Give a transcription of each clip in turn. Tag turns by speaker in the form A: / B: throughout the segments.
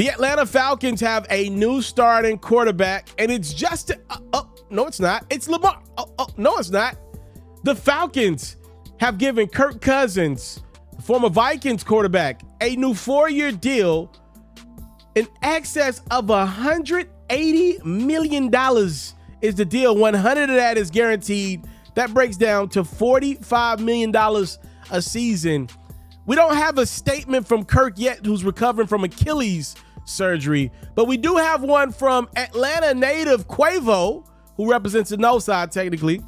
A: The Atlanta Falcons have a new starting quarterback, and it's just no, it's not. It's Lamar. No, it's not. The Falcons have given Kirk Cousins, the former Vikings quarterback, a new 4-year deal in excess of $180 million is the deal. 100 of that is guaranteed. That breaks down to $45 million a season. We don't have a statement from Kirk yet, who's recovering from Achilles surgery, but we do have one from Atlanta native Quavo, who represents the no side technically.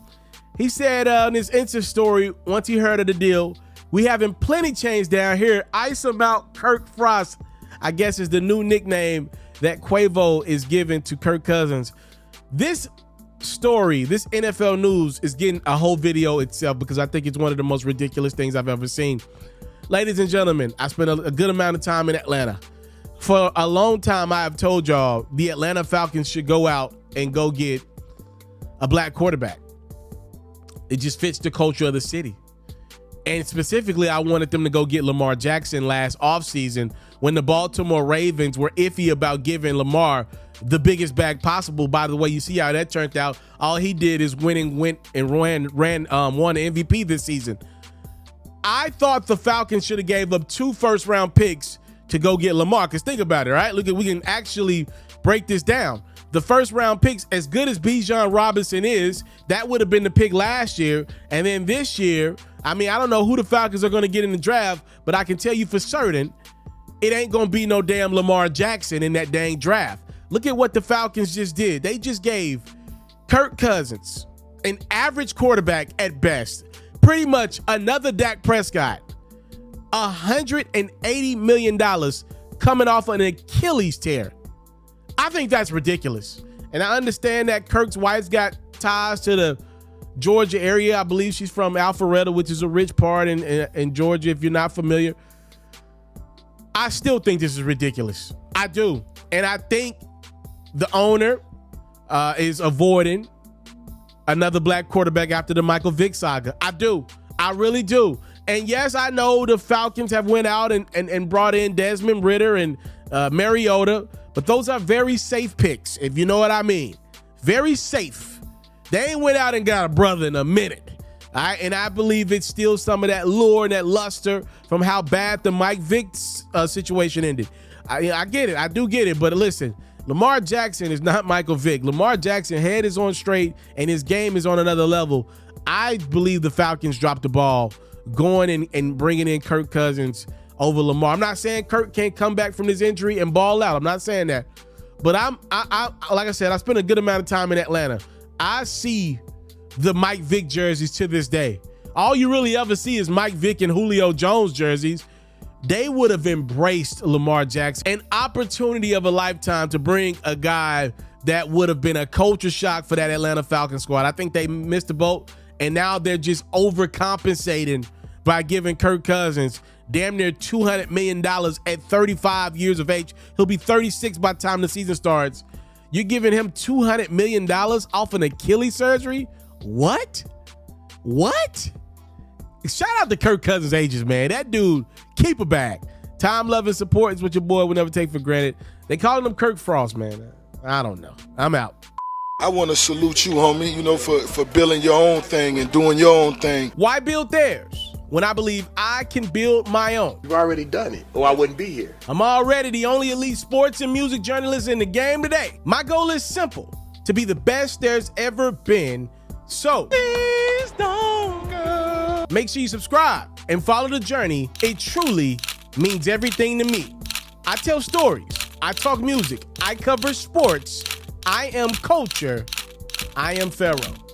A: He said in his Insta story, once he heard of the deal, "We having plenty change down here. Ice 'em out, Kirk Frost," I guess is the new nickname that Quavo is giving to Kirk Cousins. This story, this NFL news, is getting a whole video itself because I think it's one of the most ridiculous things I've ever seen. Ladies and gentlemen, I spent a good amount of time in Atlanta. For a long time, I have told y'all the Atlanta Falcons should go out and go get a black quarterback. It just fits the culture of the city. And specifically, I wanted them to go get Lamar Jackson last offseason when the Baltimore Ravens were iffy about giving Lamar the biggest bag possible. By the way, you see how that turned out. All he did is won the MVP this season. I thought the Falcons should have gave up 2 first-round picks to go get Lamar. Because think about it, right? Look, we can actually break this down. The first-round picks, as good as Bijan Robinson is, that would have been the pick last year. And then this year, I mean, I don't know who the Falcons are going to get in the draft, but I can tell you for certain, it ain't going to be no damn Lamar Jackson in that dang draft. Look at what the Falcons just did. They just gave Kirk Cousins, an average quarterback at best, pretty much another Dak Prescott, $180 million coming off an Achilles tear. I think that's ridiculous. And I understand that Kirk's wife's got ties to the Georgia area. I believe she's from Alpharetta, which is a rich part in Georgia, if you're not familiar. I still think this is ridiculous. I do. And I think the owner is avoiding another black quarterback after the Michael Vick saga. I do. I really do. And yes, I know the Falcons have went out and brought in Desmond Ridder and Mariota, but those are very safe picks, if you know what I mean. Very safe. They ain't went out and got a brother in a minute. All right? And I believe it's still some of that lure and that luster from how bad the Mike Vick situation ended. I get it. I do get it. But listen, Lamar Jackson is not Michael Vick. Lamar Jackson head is on straight and his game is on another level. I believe the Falcons dropped the ball going and bringing in Kirk Cousins over Lamar. I'm not saying Kirk can't come back from his injury and ball out. I'm not saying that. But I like I said, I spent a good amount of time in Atlanta. I see the Mike Vick jerseys to this day. All you really ever see is Mike Vick and Julio Jones jerseys. They would have embraced Lamar Jackson. An opportunity of a lifetime to bring a guy that would have been a culture shock for that Atlanta Falcons squad. I think they missed the boat, and now they're just overcompensating by giving Kirk Cousins damn near $200 million at 35 years of age. He'll be 36 by the time the season starts. You're giving him $200 million off an Achilles surgery? What? Shout out to Kirk Cousins' ages, man. That dude, keep it back. Time, love, and support is what your boy would never take for granted. They calling him Kirk Frost, man. I don't know. I'm out.
B: I want to salute you, homie, you know, for building your own thing and doing your own thing.
A: Why build theirs when I believe I can build my own?
C: You've already done it, or I wouldn't be here.
A: I'm already the only elite sports and music journalist in the game today. My goal is simple, to be the best there's ever been. So please don't go. Make sure you subscribe and follow the journey. It truly means everything to me. I tell stories. I talk music. I cover sports. I am culture. I am Pharaoh.